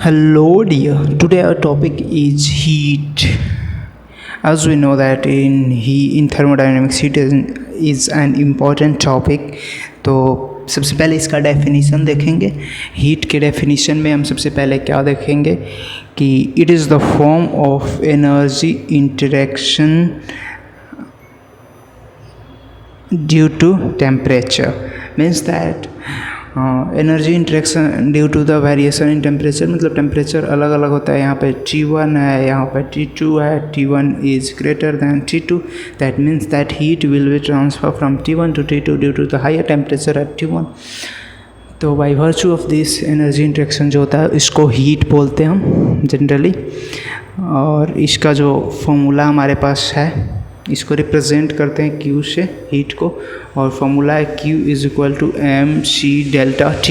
Hello dear, today our topic is heat. As we know that in thermodynamics heat is an important topic. तो सबसे पहले इसका definition देखेंगे। Heat के definition में हम सबसे पहले क्या देखेंगे कि it is the form of energy interaction due to temperature. Means that energy interaction due to the variation in temperature, मतलब टेम्परेचर अलग अलग होता है। यहाँ पे T1 है, यहाँ पे T2 है। T1 is greater than T2, that means that heat will be transfer from T1 to T2 due to the higher temperature at T1। तो by virtue of this energy interaction जो होता है इसको heat बोलते हैं हम generally. और इसका जो फॉर्मूला हमारे पास है इसको रिप्रेजेंट करते हैं Q से हीट को, और फॉर्मूला है Q is equal to mc delta T।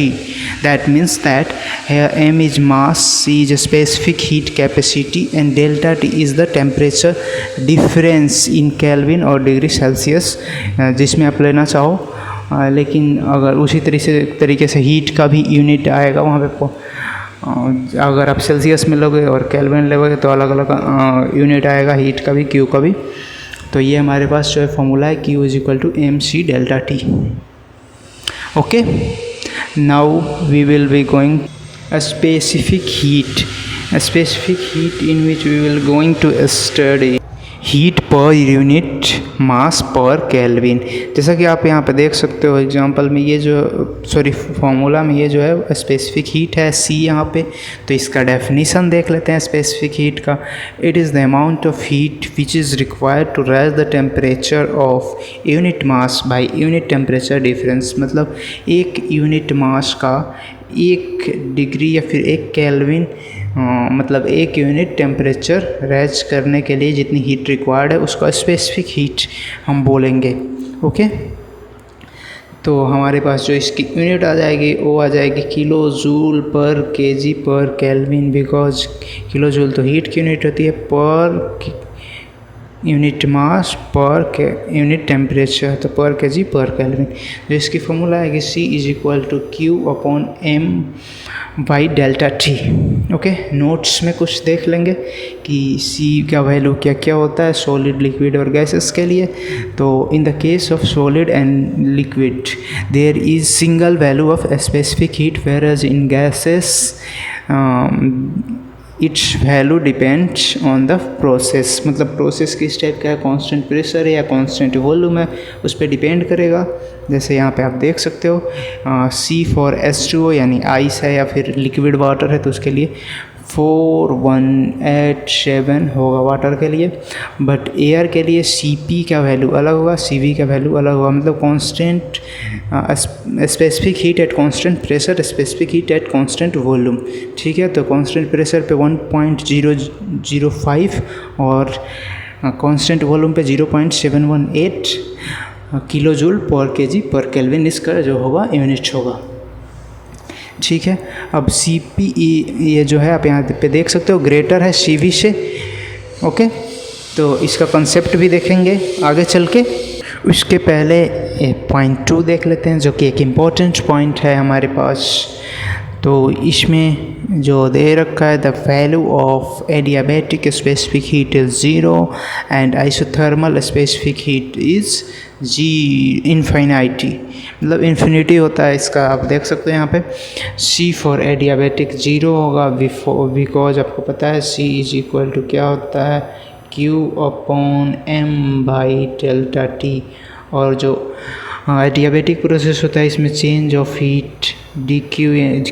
That means that m is mass, c is specific heat capacity and delta T is the temperature difference in kelvin और degree Celsius, जिसमें आप लेना चाहो। लेकिन अगर उसी तरीके से हीट का भी यूनिट आएगा वहाँ पे। अगर आप सेल्सियस में लोगे और केल्विन लोगे तो अलग अलग यूनिट आएगा हीट का भी, Q का भी। तो ये हमारे पास जो है फॉर्मूला है Q is equal to mc delta T। Okay, now we will be going a specific heat in which we will going to study heat per unit mass पर केल्विन। जैसा कि आप यहाँ पे देख सकते हो एग्जांपल में, ये जो फार्मूला में ये जो है स्पेसिफिक हीट है C यहाँ पे। तो इसका डेफिनेशन देख लेते हैं स्पेसिफिक हीट का। It is the amount of heat which is required to raise the temperature of unit mass by unit temperature difference. मतलब एक यूनिट मास का 1 डिग्री या फिर 1 केल्विन, मतलब 1 यूनिट टेम्परेचर रेज करने के लिए जितनी हीट रिक्वायर्ड है उसका स्पेसिफिक हीट हम बोलेंगे। ओके, तो हमारे पास जो इसकी यूनिट आ जाएगी वो आ जाएगी किलो जूल पर केजी पर केल्विन, बिकॉज किलो जूल तो हीट की यूनिट होती है, per unit mass per unit temperature तो पर केजी पर केल्विन। जो इसकी फॉर्मूला है कि C is equal to Q upon M by delta T। Okay, notes में कुछ देख लेंगे कि C का वैल्यू क्या क्या होता है सॉलिड, लिक्विड और गैसेस के लिए। तो in the case of solid and liquid there is single value of specific heat, whereas in gases its value depends on the process. मतलब प्रोसेस किस टाइप का है, कांस्टेंट प्रेशर है या कांस्टेंट वॉल्यूम है, उस पर डिपेंड करेगा। जैसे यहाँ पे आप देख सकते हो C फॉर H2O यानी आइस है या फिर लिक्विड वाटर है तो उसके लिए 4187 होगा वाटर के लिए। बट एयर के लिए Cp का वैल्यू अलग होगा, Cv का वैल्यू अलग होगा। मतलब constant specific heat at constant pressure, specific heat at constant volume. ठीक है, तो कांस्टेंट प्रेशर पे 1.005 और कांस्टेंट वॉल्यूम पे 0.718 किलो जूल पर केजी पर केल्विन इसका जो होगा यूनिट होगा। ठीक है, अब Cp ये जो है आप यहाँ पे देख सकते हो ग्रेटर है Cv से। ओके, तो इसका कंसेप्ट भी देखेंगे आगे चल के। उसके पहले पॉइंट 2 देख लेते हैं जो कि एक इम्पॉर्टेंट पॉइंट है हमारे पास। तो इसमें जो दे रखा है the value of adiabatic specific heat is 0 and isothermal specific heat is infinity. मतलब इन्फिनिटी होता है इसका, आप देख सकते हैं यहाँ पे C फॉर एडियाबैटिक 0 होगा, बिकॉज आपको पता है C इज इक्वल टू क्या होता है Q upon M by delta T। और जो एडियाबैटिक प्रोसेस होता है इसमें चेंज ऑफ हीट dQ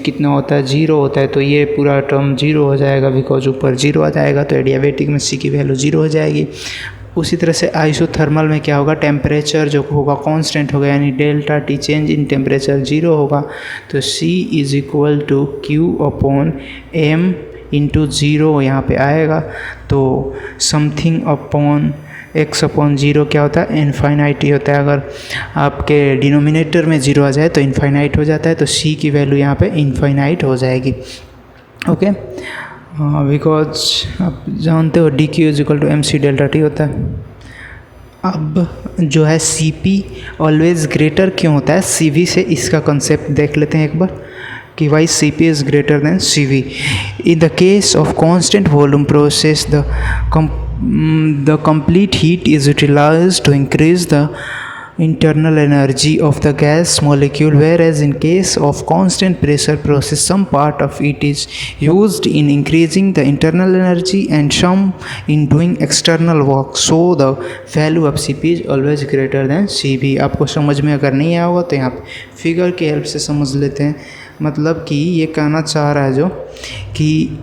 कितना होता है 0 होता है, तो ये पूरा टर्म 0 हो जाएगा बिकॉज ऊपर 0 आ जाएगा। तो एडियाबैटिक में C की वैल्यू 0 हो जाएगी। उसी तरह से आइसोथर्मल में क्या होगा, टेम्परेचर जो होगा कांस्टेंट होगा, यानी delta T change in temperature 0 होगा। तो C is equal to Q upon M into 0 यहाँ पे आएगा। तो समथिंग अपॉन x अपॉन 0 क्या होता है, इन्फाइनाइटी होता है। अगर आपके डिनोमिनेटर में 0 आ जाए तो इन्फाइनाइट हो जाता है, तो C की वैल्यू यहाँ पे इन्फाइनाइट हो जाएगी। ओके, बिकॉज आप जानते हो dQ is equal to mc delta T होता है। अब जो है Cp ऑलवेज ग्रेटर क्यों होता है Cv से, इसका कंसेप्ट देख लेते हैं एक बार। कि why Cp is greater than Cv. In the case of constant volume process, the complete heat is utilized to increase the internal energy of the gas molecule, whereas in case of constant pressure process, some part of it is used in increasing the internal energy and some in doing external work. So the value of Cp is always greater than Cv. आपको समझ में अगर नहीं आया होगा तो यहाँ पे फिगर की हेल्प से समझ लेते हैं। मतलब कि ये कहना चाह रहा है जो कि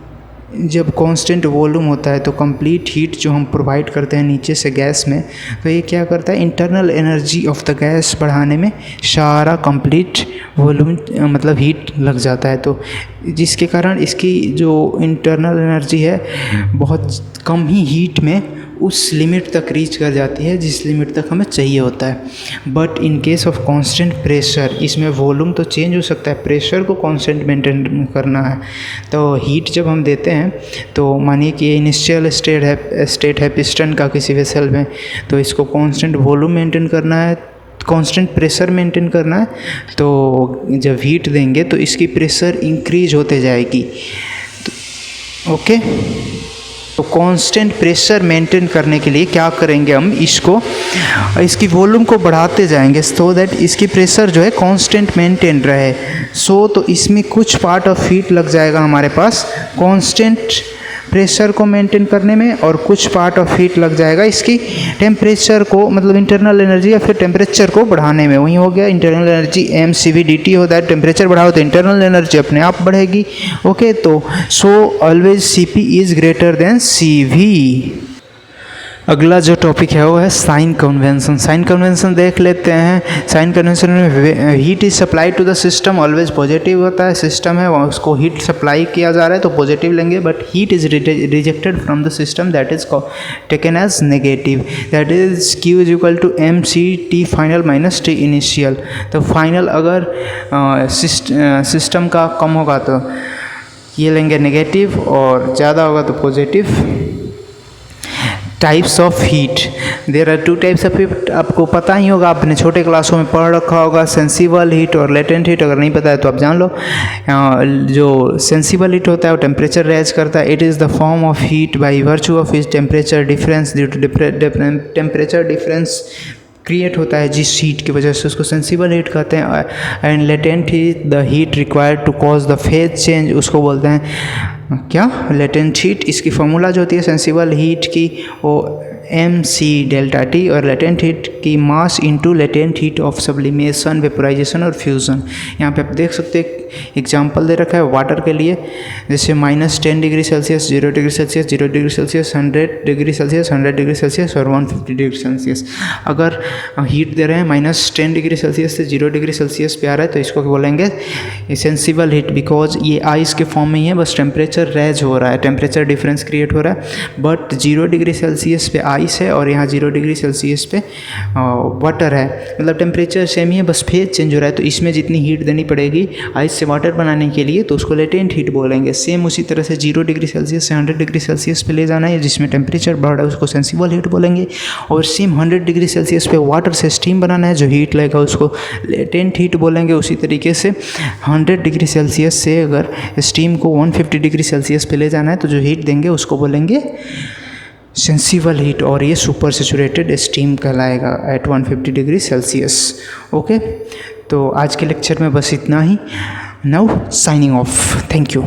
जब कांस्टेंट वॉल्यूम होता है तो कंप्लीट हीट जो हम प्रोवाइड करते हैं नीचे से गैस में, तो ये क्या करता है, internal energy of the gas बढ़ाने में सारा कंप्लीट वॉल्यूम मतलब हीट लग जाता है। तो जिसके कारण इसकी जो इंटरनल एनर्जी है बहुत कम ही हीट में उस लिमिट तक रीच कर जाती है जिस लिमिट तक हमें चाहिए होता है। But in case of constant pressure, इसमें वॉल्यूम तो चेंज हो सकता है, प्रेशर को कांस्टेंट मेंटेन करना है। तो हीट जब हम देते हैं तो मानिए कि इनिशियल स्टेट है पिस्टन का किसी वेसल में, तो इसको कांस्टेंट वॉल्यूम मेंटेन करना है, कांस्टेंट प्रेशर मेंटेन करना है। तो जब हीट देंगे तो इसकी प्रेशर इंक्रीज होते जाएगी। ओके, तो कांस्टेंट प्रेशर मेंटेन करने के लिए क्या करेंगे, हम इसकी वॉल्यूम को बढ़ाते जाएंगे सो दैट इसकी प्रेशर जो है कांस्टेंट मेंटेन रहे। तो इसमें कुछ पार्ट ऑफ हीट लग जाएगा हमारे पास कांस्टेंट प्रेशर को मेंटेन करने में, और कुछ पार्ट ऑफ हीट लग जाएगा इसकी टेम्परेचर को मतलब इंटरनल एनर्जी या फिर टेम्परेचर को बढ़ाने में। वही हो गया इंटरनल एनर्जी mCv/dt होता है, टेम्परेचर बढ़ाओ तो इंटरनल एनर्जी अपने आप बढ़ेगी। ओके, तो always Cp is greater than Cv। अगला जो टॉपिक है वो है साइन कन्वेंशन। साइन कन्वेंशन देख लेते हैं। साइन कन्वेंशन में heat is supply to the system always positive होता है। सिस्टम है उसको हीट सप्लाई किया जा रहा है तो पॉजिटिव लेंगे, but heat is rejected from the system that is taken as negative, that is Q is equal to mCT final minus T initial. तो फाइनल अगर सिस्टम का कम होगा तो ये लेंगे नेगेटिव और ज़्यादा होगा तो positive. Types of heat, there are two types of heat. आपको पता ही होगा, आपने छोटे क्लासों में पढ़ रखा होगा, सेंसिबल हीट और लेटेंट हीट। अगर नहीं पता है तो आप जान लो। जो सेंसिबल हीट होता है वो टेम्परेचर रेज करता है। It is the form of heat by virtue of is temperature difference. Due to temperature difference create होता है जिस हीट की वजह से, उसको सेंसिबल हीट कहते हैं। And latent heat the heat required to cause the phase change, उसको बोलते हैं क्या, लेटेंट हीट। इसकी फॉर्मूला जो होती है सेंसिबल हीट की वो mc∆T और लेटेंट हीट की mass into latent heat of sublimation, vaporisation और फ्यूज़न। यहाँ पे आप देख सकते हैं एग्जाम्पल दे रखा है वाटर के लिए, जैसे -10 degree Celsius, 0 degree Celsius, 0 degree Celsius, 100 degree Celsius, 100 degree Celsius और 150 डिग्री सेल्सियस। अगर हीट दे रहे हैं -10 डिग्री सेल्सियस से 0 डिग्री सेल्सियस पे आ रहा है तो इसको बोलेंगे सेंसिबल हीट, बिकॉज ये आइस के फॉर्म में ही है, बस टेम्परेचर रेज हो रहा है, टेम्परेचर डिफरेंस क्रिएट हो रहा है। बट 0 डिग्री सेल्सियस पे आइस है और यहाँ 0 डिग्री सेल्सियस पे वाटर है, मतलब टेम्परेचर सेम ही है, बस फेज चेंज हो रहा है। तो इसमें जितनी हीट देनी पड़ेगी आइस से वाटर बनाने के लिए तो उसको लेटेंट हीट बोलेंगे। सेम उसी तरह से 0 डिग्री सेल्सियस से 100 डिग्री सेल्सियस पे ले जाना है जिसमें टेम्परेचर बढ़ रहा है उसको सेंसिबल हीट बोलेंगे। और सेम 100 डिग्री सेल्सियस पे वाटर से स्टीम बनाना है, जो हीट लगेगा उसको लेटेंट हीट बोलेंगे। उसी तरीके से 100 डिग्री सेल्सियस से अगर स्टीम को 150 डिग्री सेल्सियस पे ले जाना है तो जो हीट देंगे उसको बोलेंगे सेंसिबल हीट, और ये सुपर सैचुरेटेड स्टीम कहलाएगा एट 150 डिग्री सेल्सियस। ओके, तो आज के लेक्चर में बस इतना ही। Now signing off, thank you.